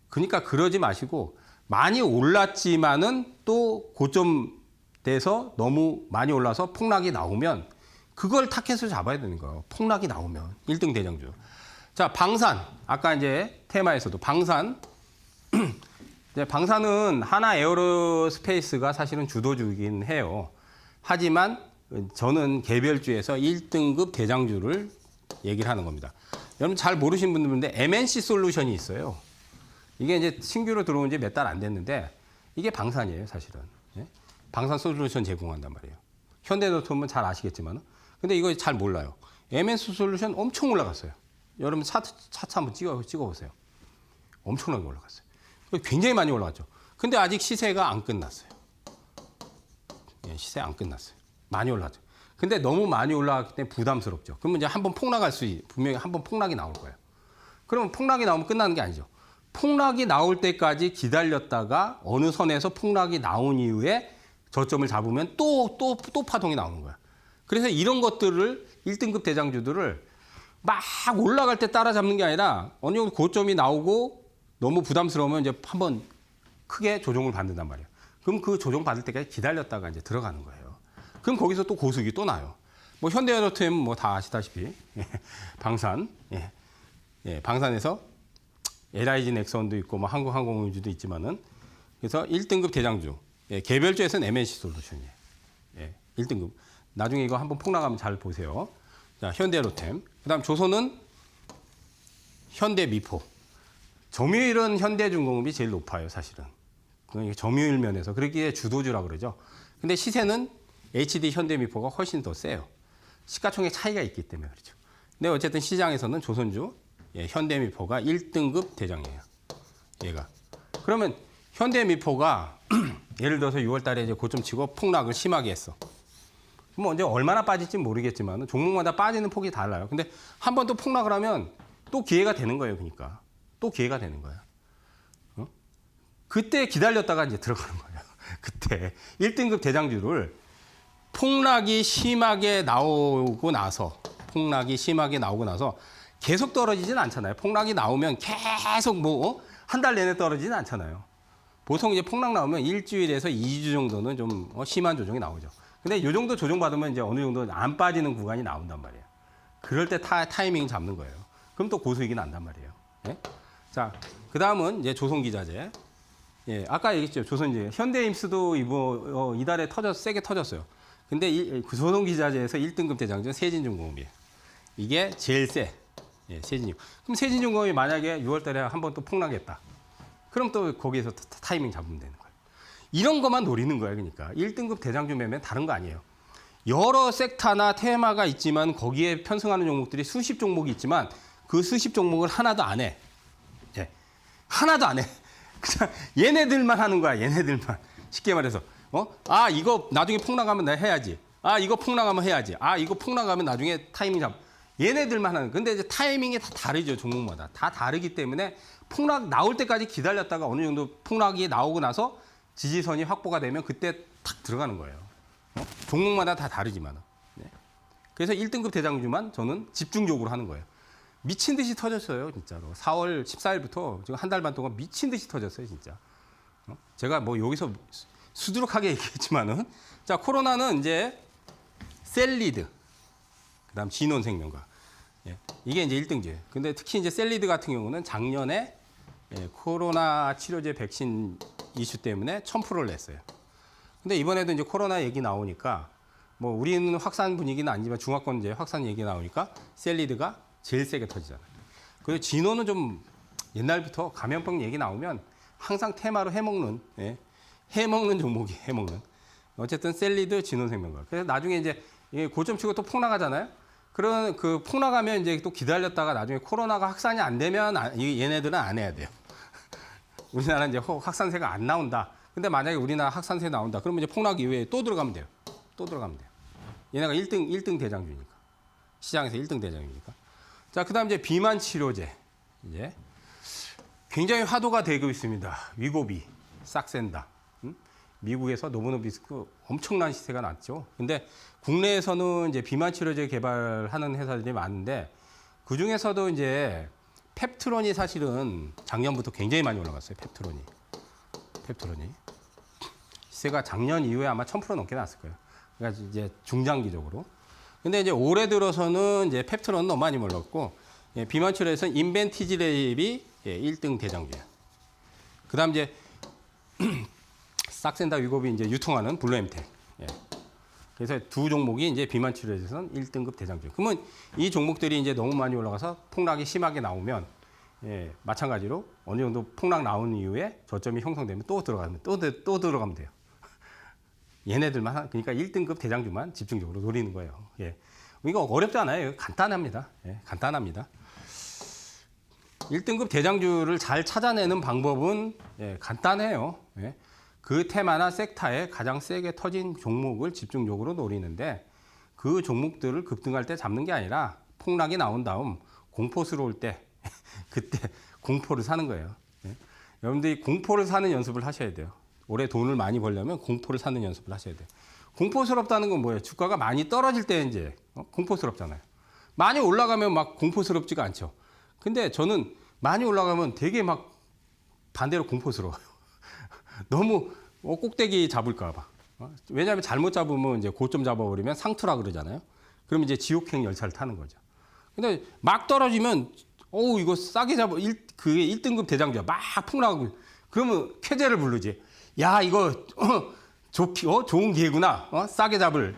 A: 그러니까 그러지 마시고 많이 올랐지만은 또 고점 돼서 너무 많이 올라서 폭락이 나오면 그걸 타켓을 잡아야 되는 거예요. 폭락이 나오면 1등 대장주. 자, 방산. 아까 이제 테마에서도 방산. 이제 방산은 하나 에어로스페이스가 사실은 주도주긴 해요. 하지만 저는 개별주에서 1등급 대장주를 얘기를 하는 겁니다. 여러분 잘 모르시는 분들인데 MNC 솔루션이 있어요. 이게 이제 신규로 들어온 지 몇 달 안 됐는데 이게 방산이에요, 사실은. 예? 방산 솔루션 제공한단 말이에요. 현대노트북은 잘 아시겠지만, 근데 이거 잘 몰라요. MNC 솔루션 엄청 올라갔어요. 여러분 차트 한번 찍어보세요. 엄청나게 올라갔어요. 굉장히 많이 올라갔죠. 근데 아직 시세가 안 끝났어요. 예, 시세 안 끝났어요. 많이 올랐죠. 근데 너무 많이 올라갔기 때문에 부담스럽죠. 그러면 이제 한번 분명히 한번 폭락이 나올 거예요. 그러면 폭락이 나오면 끝나는 게 아니죠. 폭락이 나올 때까지 기다렸다가 어느 선에서 폭락이 나온 이후에 저점을 잡으면 또 파동이 나오는 거야. 그래서 이런 것들을 1등급 대장주들을 막 올라갈 때 따라잡는 게 아니라 어느 정도 고점이 나오고 너무 부담스러우면 이제 한번 크게 조정을 받는단 말이에요. 그럼 그 조정 받을 때까지 기다렸다가 이제 들어가는 거예요. 그럼 거기서 또 고수익이 또 나요. 뭐 현대해로템 뭐 다 아시다시피 방산, 방산에서 LIG 넥선도 있고 뭐 한국항공우주도 있지만은 그래서 1등급 대장주, 개별주에서는 MNC 솔루션이에요. 1등급. 나중에 이거 한번 폭락하면 잘 보세요. 자, 현대해로템. 그다음 조선은 현대미포. 점유율은 현대중공업이 제일 높아요, 사실은. 점유율 면에서 그렇게 주도주라고 그러죠. 근데 시세는 HD 현대미포가 훨씬 더 세요. 시가총액 차이가 있기 때문에 그렇죠. 근데 어쨌든 시장에서는 조선주 현대미포가 1등급 대장이에요. 얘가. 그러면 현대미포가 예를 들어서 6월 달에 이제 고점 치고 폭락을 심하게 했어. 그럼 언제 얼마나 빠질지 모르겠지만 종목마다 빠지는 폭이 달라요. 근데 한 번 또 폭락을 하면 또 기회가 되는 거예요. 그러니까. 또 기회가 되는 거야. 그때 기다렸다가 이제 들어가는 거예요. 그때 1등급 대장주를 폭락이 심하게 나오고 나서 계속 떨어지진 않잖아요. 폭락이 나오면 계속 뭐 한 달 내내 떨어지진 않잖아요. 보통 이제 폭락 나오면 일주일에서 2주 정도는 좀 심한 조정이 나오죠. 근데 이 정도 조정받으면 이제 어느 정도 안 빠지는 구간이 나온단 말이에요. 그럴 때 타이밍 잡는 거예요. 그럼 또 고수익이 난단 말이에요. 네? 자, 그 다음은 이제 조선기자재. 아까 얘기했죠. 조선기자재. 현대임스도 이달에 세게 터졌어요. 근데 그 조선기자재에서 1등급 대장주는 세진중공업이에요. 이게 제일 세. 세진중. 그럼 세진중공업이 만약에 6월 달에 한 번 또 폭락했다. 그럼 또 거기에서 타이밍 잡으면 되는 거예요. 이런 것만 노리는 거예요. 그러니까 1등급 대장주 매매는 다른 거 아니에요. 여러 섹터나 테마가 있지만 거기에 편승하는 종목들이 수십 종목이 있지만 그 수십 종목을 하나도 안 해. 하나도 안 해. 그냥 얘네들만 하는 거야. 얘네들만. 쉽게 말해서. 이거 나중에 폭락하면 내가 해야지. 이거 폭락하면 해야지. 이거 폭락하면 나중에 타이밍 잡. 얘네들만 하는. 근데 이제 타이밍이 다 다르죠. 종목마다. 다 다르기 때문에 폭락 나올 때까지 기다렸다가 어느 정도 폭락이 나오고 나서 지지선이 확보가 되면 그때 탁 들어가는 거예요. 종목마다 다 다르지만. 그래서 1등급 대장주만 저는 집중적으로 하는 거예요. 미친 듯이 터졌어요, 진짜로. 4월 14일부터 지금 한 달 반 동안 미친 듯이 터졌어요, 진짜. 제가 뭐 여기서 수두룩하게 얘기했지만은, 자, 코로나는 이제 셀리드, 그다음 진원생명과 이게 이제 1등주예요. 근데 특히 이제 셀리드 같은 경우는 작년에 코로나 치료제 백신 이슈 때문에 1000%를 냈어요. 근데 이번에도 이제 코로나 얘기 나오니까 뭐 우리는 확산 분위기는 아니지만 중화권 이제 확산 얘기 나오니까 셀리드가 제일 세게 터지잖아요. 그리고 진호는 좀 옛날부터 감염병 얘기 나오면 항상 테마로 해먹는 종목이 해먹는. 어쨌든 셀리드, 진원생명과. 그래서 나중에 이제 고점 치고 또 폭락하잖아요. 그런 그 폭락하면 이제 또 기다렸다가 나중에 코로나가 확산이 안 되면 얘네들은 안 해야 돼요. 우리나라는 이제 확산세가 안 나온다. 근데 만약에 우리나라 확산세 나온다. 그러면 이제 폭락 이후에 또 들어가면 돼요. 또 들어가면 돼요. 얘네가 1등 대장주니까. 시장에서 1등 대장주니까. 자, 그다음 이제 비만 치료제. 이제 굉장히 화두가 되고 있습니다. 위고비, 싹센다. 미국에서 노보노비스크 엄청난 시세가 났죠. 근데 국내에서는 이제 비만 치료제 개발하는 회사들이 많은데 그 중에서도 이제 펩트론이 사실은 작년부터 굉장히 많이 올라갔어요. 펩트론이 시세가 작년 이후에 아마 1000% 넘게 났을 거예요. 그러니까 이제 중장기적으로. 근데 이제 올해 들어서는 이제 펩트론은 너무 많이 올랐고 비만 치료에서는 인벤티지랩이 1등 대장주예요. 그다음 이제 싹센다 위고비 이제 유통하는 블루엠텍. 그래서 두 종목이 이제 비만 치료에서는 1등급 대장주. 그러면 이 종목들이 이제 너무 많이 올라가서 폭락이 심하게 나오면 예, 마찬가지로 어느 정도 폭락 나온 이후에 저점이 형성되면 또 들어가면 또 들어가면 돼요. 얘네들만 그러니까 1등급 대장주만 집중적으로 노리는 거예요. 예. 이거 어렵지 않아요. 간단합니다. 예, 간단합니다. 1등급 대장주를 잘 찾아내는 방법은 예, 간단해요. 예. 그 테마나 섹터에 가장 세게 터진 종목을 집중적으로 노리는데 그 종목들을 급등할 때 잡는 게 아니라 폭락이 나온 다음 공포스러울 때 그때 공포를 사는 거예요. 예. 여러분들이 공포를 사는 연습을 하셔야 돼요. 올해 돈을 많이 벌려면 공포를 사는 연습을 하셔야 돼요. 공포스럽다는 건 뭐예요? 주가가 많이 떨어질 때 이제 공포스럽잖아요. 많이 올라가면 막 공포스럽지가 않죠. 근데 저는 많이 올라가면 되게 막 반대로 공포스러워요. 너무 꼭대기 잡을까 봐. 왜냐하면 잘못 잡으면 이제 고점 잡아버리면 상투라 그러잖아요. 그럼 이제 지옥행 열차를 타는 거죠. 근데 막 떨어지면 이거 싸게 잡아 그게 1등급 대장주야. 막 폭락하고 그러면 쾌재를 부르지. 야 이거 좋은 기회구나. 싸게 잡을.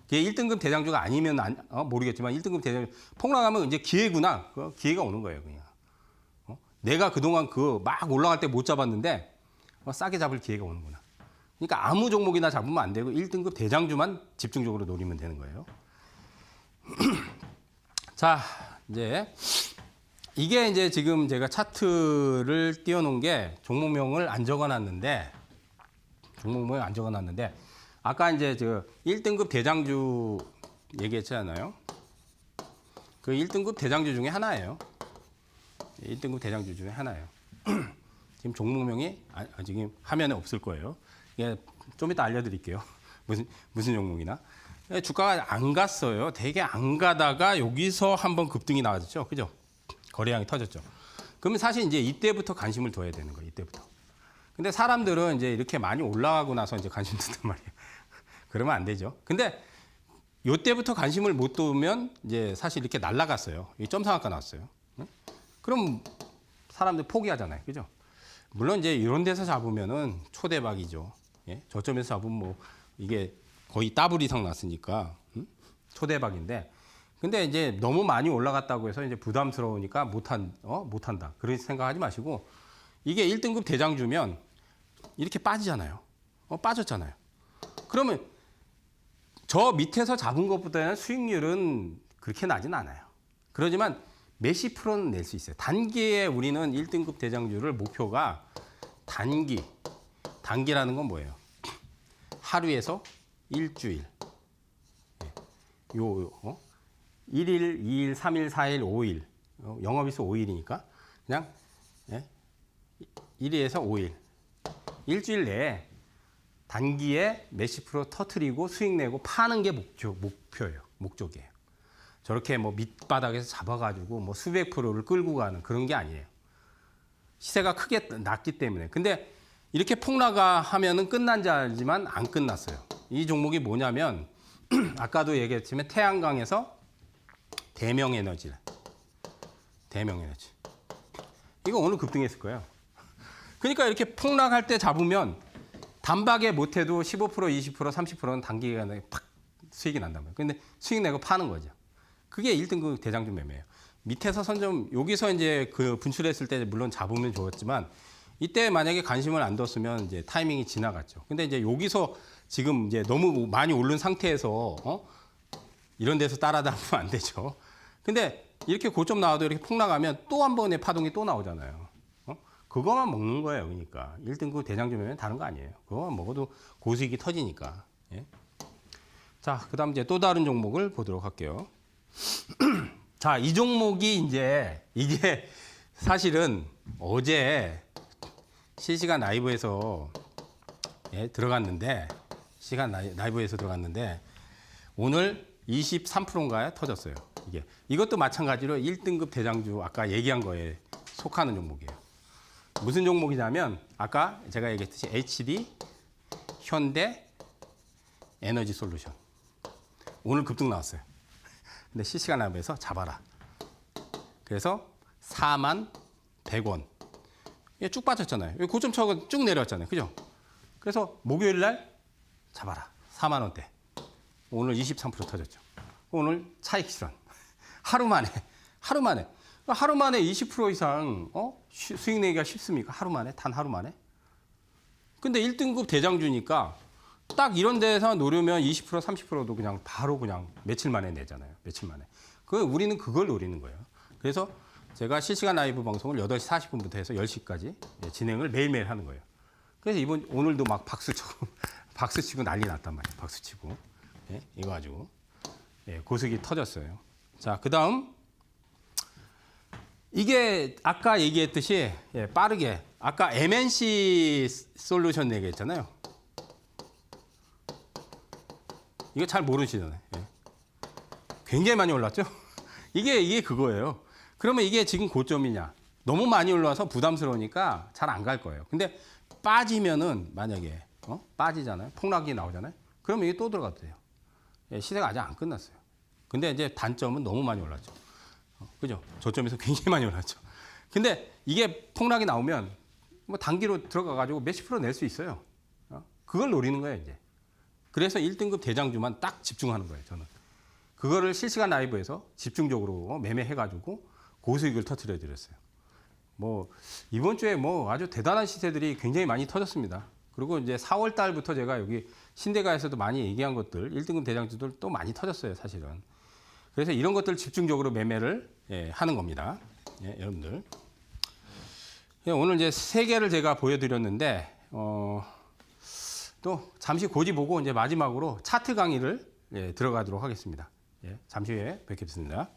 A: 그게 1등급 대장주가 아니면 모르겠지만 1등급 대장주 폭락하면 이제 기회구나. 기회가 오는 거예요, 그냥. 내가 그동안 막 올라갈 때 못 잡았는데 싸게 잡을 기회가 오는구나. 그러니까 아무 종목이나 잡으면 안 되고 1등급 대장주만 집중적으로 노리면 되는 거예요. 자, 이게 이제 지금 제가 차트를 띄워놓은 게 종목명을 안 적어놨는데 아까 이제 1등급 대장주 얘기했잖아요. 그 1등급 대장주 중에 하나예요. 1등급 대장주 중에 하나예요. 지금 종목명이 지금 화면에 없을 거예요. 예, 좀 이따 알려드릴게요. 무슨 종목이나. 주가가 안 갔어요. 되게 안 가다가 여기서 한번 급등이 나왔죠. 그죠? 거래량이 터졌죠. 그러면 사실 이제 이때부터 관심을 둬야 되는 거예요. 이때부터. 근데 사람들은 이제 이렇게 많이 올라가고 나서 이제 관심 둔단 말이에요. 그러면 안 되죠. 근데 이때부터 관심을 못 두면 이제 사실 이렇게 날아갔어요. 이 점상학과 나왔어요. 그럼 사람들 포기하잖아요. 그죠? 물론 이제 이런 데서 잡으면은 초대박이죠. 예? 저점에서 잡으면 뭐 이게 거의 더블 이상 났으니까 초대박인데 근데 이제 너무 많이 올라갔다고 해서 이제 부담스러우니까 못한다. 그런 생각하지 마시고 이게 1등급 대장주면 이렇게 빠지잖아요. 빠졌잖아요. 그러면 저 밑에서 잡은 것보다는 수익률은 그렇게 나진 않아요. 그러지만 몇십 프로는 낼 수 있어요. 단기에 우리는 1등급 대장주를 목표가 단기라는 건 뭐예요? 하루에서 일주일. 1일, 2일, 3일, 4일, 5일. 영업일수 5일이니까 그냥 1일에서 5일. 일주일 내에 단기에 몇십 프로 터트리고 수익 내고 파는 게 목표예요. 목적이에요. 저렇게 뭐 밑바닥에서 잡아가지고 뭐 수백 프로를 끌고 가는 그런 게 아니에요. 시세가 크게 났기 때문에. 근데 이렇게 폭락하면은 끝난 줄 알지만 안 끝났어요. 이 종목이 뭐냐면 아까도 얘기했지만 태양광에서 대명에너지. 이거 오늘 급등했을 거예요. 그러니까 이렇게 폭락할 때 잡으면 단박에 못해도 15%, 20%, 30%는 단기간에 팍 수익이 난단 말이에요. 근데 수익 내고 파는 거죠. 그게 1등급 대장주 매매예요. 밑에서 선점, 여기서 이제 그 분출했을 때 물론 잡으면 좋았지만 이때 만약에 관심을 안 뒀으면 이제 타이밍이 지나갔죠. 근데 이제 여기서 지금 이제 너무 많이 오른 상태에서 이런 데서 따라다니면 안 되죠. 근데 이렇게 고점 나와도 이렇게 폭락하면 또 한 번의 파동이 또 나오잖아요. 그거만 먹는 거예요. 그러니까 1등급 대장주 매매는 다른 거 아니에요. 그거만 먹어도 고수익이 터지니까. 예. 자, 그다음 이제 또 다른 종목을 보도록 할게요. 자, 이 종목이 이제 이게 사실은 어제 실시간 라이브에서 들어갔는데 라이브에서 들어갔는데 오늘 23%인가요? 터졌어요. 이것도 마찬가지로 1등급 대장주 아까 얘기한 거에 속하는 종목이에요. 무슨 종목이냐면 아까 제가 얘기했듯이 HD 현대 에너지 솔루션 오늘 급등 나왔어요. 근데 실시간 라이브에서 잡아라. 그래서 41,100원. 쭉 빠졌잖아요. 고점 쳐고 쭉 내려왔잖아요. 그죠? 그래서 목요일 날 잡아라. 4만 원대. 오늘 23% 터졌죠. 오늘 차익 실현. 하루 만에 20% 이상 수익 내기가 쉽습니까? 하루 만에, 단 하루 만에. 근데 1등급 대장주니까 딱 이런 데서 노려면 20% 30%도 그냥 바로 그냥 며칠 만에 내잖아요. 며칠 만에. 우리는 그걸 노리는 거예요. 그래서 제가 실시간 라이브 방송을 8시 40분부터 해서 10시까지 진행을 매일매일 하는 거예요. 그래서 오늘도 막 박수 치고 난리 났단 말이에요. 박수 치고. 예, 이거 가지고. 예, 고수익이 터졌어요. 자, 그 다음. 이게 아까 얘기했듯이 빠르게. 아까 MNC 솔루션 얘기했잖아요. 이거 잘 모르시잖아요. 예. 굉장히 많이 올랐죠? 이게 그거예요. 그러면 이게 지금 고점이냐? 너무 많이 올라와서 부담스러우니까 잘 안 갈 거예요. 근데 빠지면은 만약에 빠지잖아요. 폭락이 나오잖아요. 그러면 이게 또 들어가도 돼요. 예, 시세가 아직 안 끝났어요. 근데 이제 단점은 너무 많이 올랐죠. 그죠? 저점에서 굉장히 많이 올랐죠. 근데 이게 폭락이 나오면 뭐 단기로 들어가가지고 몇십 프로 낼 수 있어요. 그걸 노리는 거예요, 이제. 그래서 1등급 대장주만 딱 집중하는 거예요, 저는. 그거를 실시간 라이브에서 집중적으로 매매해가지고 고수익을 터뜨려 드렸어요. 뭐, 이번 주에 뭐 아주 대단한 시세들이 굉장히 많이 터졌습니다. 그리고 이제 4월 달부터 제가 여기 신대가에서도 많이 얘기한 것들, 1등급 대장주들 또 많이 터졌어요, 사실은. 그래서 이런 것들 집중적으로 매매를 하는 겁니다. 예, 여러분들. 예, 오늘 이제 3개를 제가 보여드렸는데, 또 잠시 고지 보고 이제 마지막으로 차트 강의를 들어가도록 하겠습니다. 예, 잠시 후에 뵙겠습니다.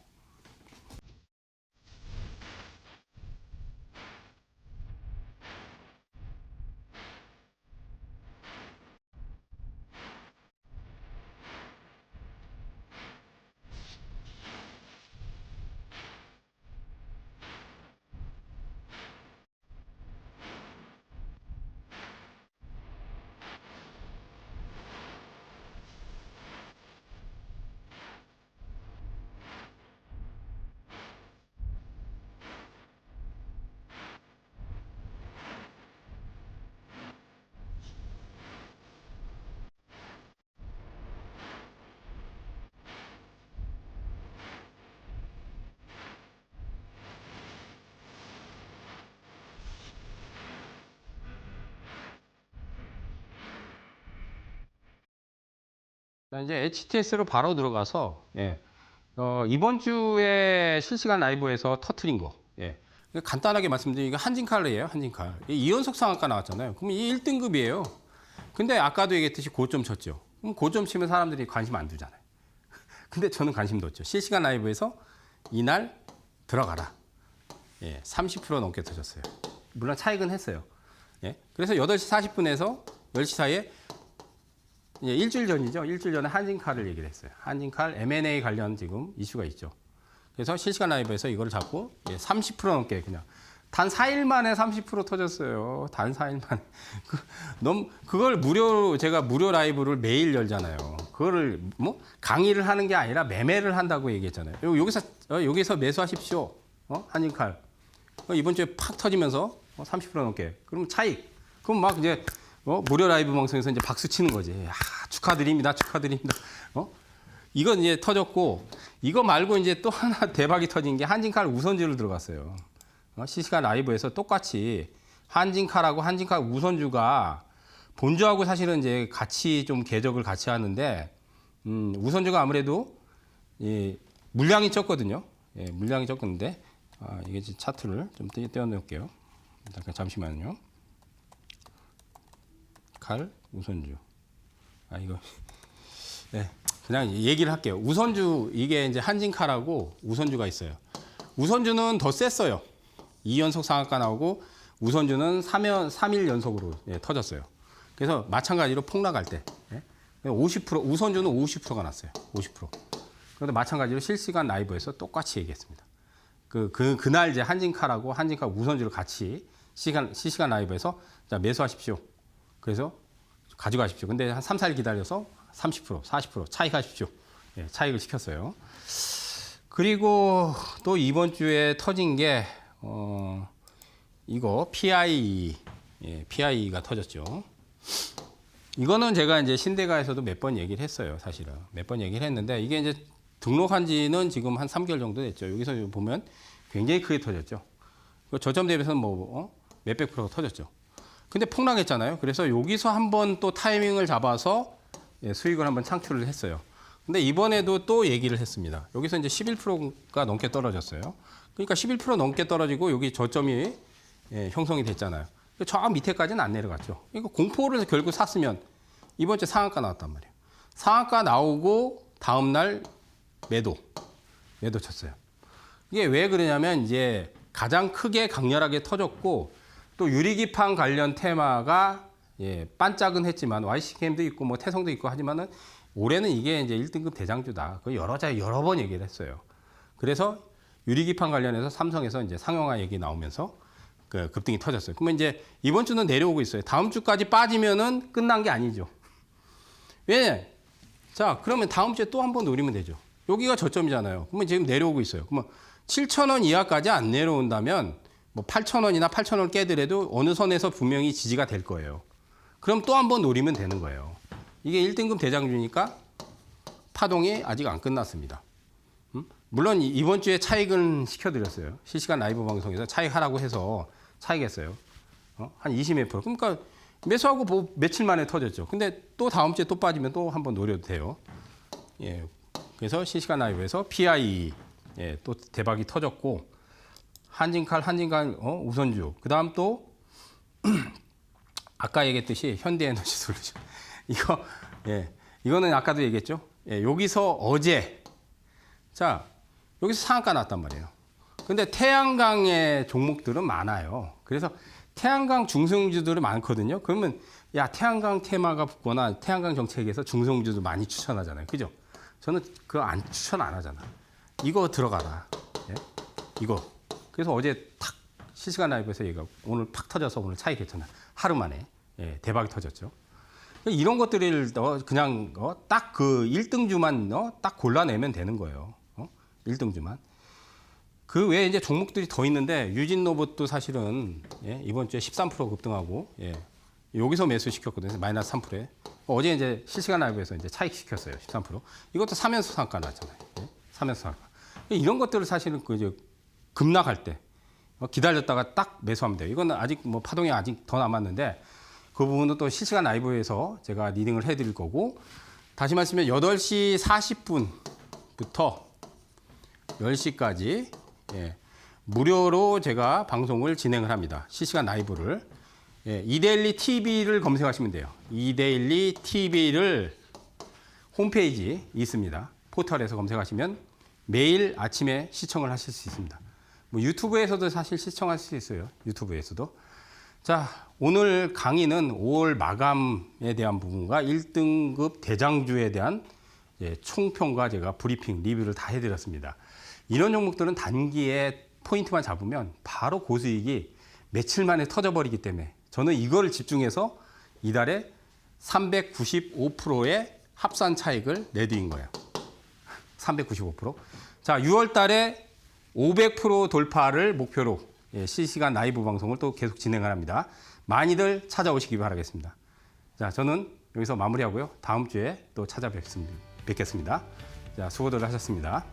A: 자, 이제 HTS로 바로 들어가서 이번 주에 실시간 라이브에서 터트린 거 간단하게 말씀드리면 이게 한진칼이에요. 한진칼. 이연속 상한가 나왔잖아요. 그럼 이 1등급이에요. 근데 아까도 얘기했듯이 고점 쳤죠. 그럼 고점 치면 사람들이 관심 안 두잖아요. 근데 저는 관심 뒀죠. 실시간 라이브에서 이날 들어가라. 30% 넘게 터졌어요. 물론 차익은 했어요. 그래서 8시 40분에서 10시 사이에 일주일 전이죠. 일주일 전에 한진칼을 얘기를 했어요. 한진칼 M&A 관련 지금 이슈가 있죠. 그래서 실시간 라이브에서 이걸 잡고 30% 넘게 그냥 단 4일 만에 30% 터졌어요. 단 4일 만에. 그걸 제가 무료 라이브를 매일 열잖아요. 그거를 뭐 강의를 하는 게 아니라 매매를 한다고 얘기했잖아요. 여기서 매수하십시오. 한진칼. 이번 주에 팍 터지면서 30% 넘게. 그럼 차익. 그럼 막 이제 무료 라이브 방송에서 이제 박수 치는 거지. 축하드립니다. 축하드립니다. 이건 이제 터졌고, 이거 말고 이제 또 하나 대박이 터진 게 한진칼 우선주를 들어갔어요. 실시간 라이브에서 똑같이 한진칼하고 한진칼 우선주가 본주하고 사실은 이제 같이 좀 궤적을 같이 하는데, 우선주가 아무래도 물량이 적거든요. 물량이 적었는데, 이게 차트를 좀 떼어놓을게요. 잠시만요. 칼, 우선주. 이거. 그냥 얘기를 할게요. 우선주, 이게 이제 한진칼하고 우선주가 있어요. 우선주는 더 셌어요. 2연속 상한가 나오고, 우선주는 3일 연속으로 터졌어요. 그래서 마찬가지로 폭락할 때, 50%, 우선주는 50%가 났어요. 50%. 그런데 마찬가지로 실시간 라이브에서 똑같이 얘기했습니다. 그날 이제 한진칼하고 한진칼 우선주를 같이 실시간 라이브에서 자, 매수하십시오. 그래서 가져가십시오. 근데 한 3, 4일 기다려서 30%, 40% 차익하십시오. 차익을 시켰어요. 그리고 또 이번 주에 터진 게 이거 PI가 터졌죠. 이거는 제가 이제 신대가에서도 몇 번 얘기를 했어요. 사실은 몇 번 얘기를 했는데 이게 이제 등록한 지는 지금 한 3개월 정도 됐죠. 여기서 보면 굉장히 크게 터졌죠. 저점 대비해서는 뭐 몇백 프로가 터졌죠. 근데 폭락했잖아요. 그래서 여기서 한번 또 타이밍을 잡아서 수익을 한번 창출을 했어요. 근데 이번에도 또 얘기를 했습니다. 여기서 이제 11%가 넘게 떨어졌어요. 그러니까 11% 넘게 떨어지고 여기 저점이 형성이 됐잖아요. 저 밑에까지는 안 내려갔죠. 그러니까 공포를 결국 샀으면 이번 주에 상한가 나왔단 말이에요. 상한가 나오고 다음날 매도 쳤어요. 이게 왜 그러냐면 이제 가장 크게 강렬하게 터졌고 또 유리기판 관련 테마가 반짝은 했지만 YCKM도 있고 뭐 태성도 있고 하지만은 올해는 이게 이제 1등급 대장주다. 그 여러 번 얘기를 했어요. 그래서 유리기판 관련해서 삼성에서 이제 상용화 얘기 나오면서 그 급등이 터졌어요. 그러면 이제 이번 주는 내려오고 있어요. 다음 주까지 빠지면은 끝난 게 아니죠. 왜? 자, 그러면 다음 주에 또 한 번 노리면 되죠. 여기가 저점이잖아요. 그러면 지금 내려오고 있어요. 그러면 7,000원 이하까지 안 내려온다면 뭐 8,000원이나 8,000원을 깨더라도 어느 선에서 분명히 지지가 될 거예요. 그럼 또 한 번 노리면 되는 거예요. 이게 1등급 대장주니까 파동이 아직 안 끝났습니다. 물론 이번 주에 차익은 시켜드렸어요. 실시간 라이브 방송에서 차익하라고 해서 차익했어요. 한 20몇 프로. 그러니까 매수하고 뭐 며칠 만에 터졌죠. 근데 또 다음 주에 또 빠지면 또 한번 노려도 돼요. 예. 그래서 실시간 라이브에서 PI 또 대박이 터졌고 한진칼 우선주. 그다음 또 아까 얘기했듯이 현대에너지 솔루션. 이거는 아까도 얘기했죠. 여기서 어제 자 여기서 상한가 났단 말이에요. 근데 태양광의 종목들은 많아요. 그래서 태양광 중성주들이 많거든요. 그러면 야 태양광 테마가 붙거나 태양광 정책에서 중성주도 많이 추천하잖아요. 그죠? 저는 그거 추천 안 하잖아. 이거 들어가라. 이거. 그래서 어제 탁 실시간 라이브에서 얘가 오늘 팍 터져서 오늘 차익했잖아. 하루 만에 대박이 터졌죠. 이런 것들을 그냥 딱 그 1등주만 딱 골라내면 되는 거예요. 1등주만. 그 외에 이제 종목들이 더 있는데 유진로봇도 사실은 이번 주에 13% 급등하고 여기서 매수 시켰거든요. 마이너스 3%에. 어제 이제 실시간 라이브에서 이제 차익 시켰어요. 13%. 이것도 사면서 상한가 났잖아요. 사면서 상한가. 이런 것들을 사실은 그 이제 급락할 때 기다렸다가 딱 매수하면 돼요. 이거는 아직 뭐 파동이 아직 더 남았는데 그 부분은 또 실시간 라이브에서 제가 리딩을 해드릴 거고 다시 말씀드리면 8시 40분부터 10시까지 무료로 제가 방송을 진행을 합니다. 실시간 라이브를. 이데일리 TV를 검색하시면 돼요. 이데일리 TV를 홈페이지 있습니다. 포털에서 검색하시면 매일 아침에 시청을 하실 수 있습니다. 뭐 유튜브에서도 사실 시청할 수 있어요. 유튜브에서도. 자, 오늘 강의는 5월 마감에 대한 부분과 1등급 대장주에 대한 총평과 제가 브리핑, 리뷰를 다 해드렸습니다. 이런 종목들은 단기에 포인트만 잡으면 바로 고수익이 며칠 만에 터져버리기 때문에 저는 이거를 집중해서 이달에 395%의 합산 차익을 내드린 거예요. 395%. 자, 6월 달에 500% 돌파를 목표로 실시간 라이브 방송을 또 계속 진행을 합니다. 많이들 찾아오시기 바라겠습니다. 자, 저는 여기서 마무리하고요. 다음 주에 또 찾아뵙겠습니다. 자, 수고들 하셨습니다.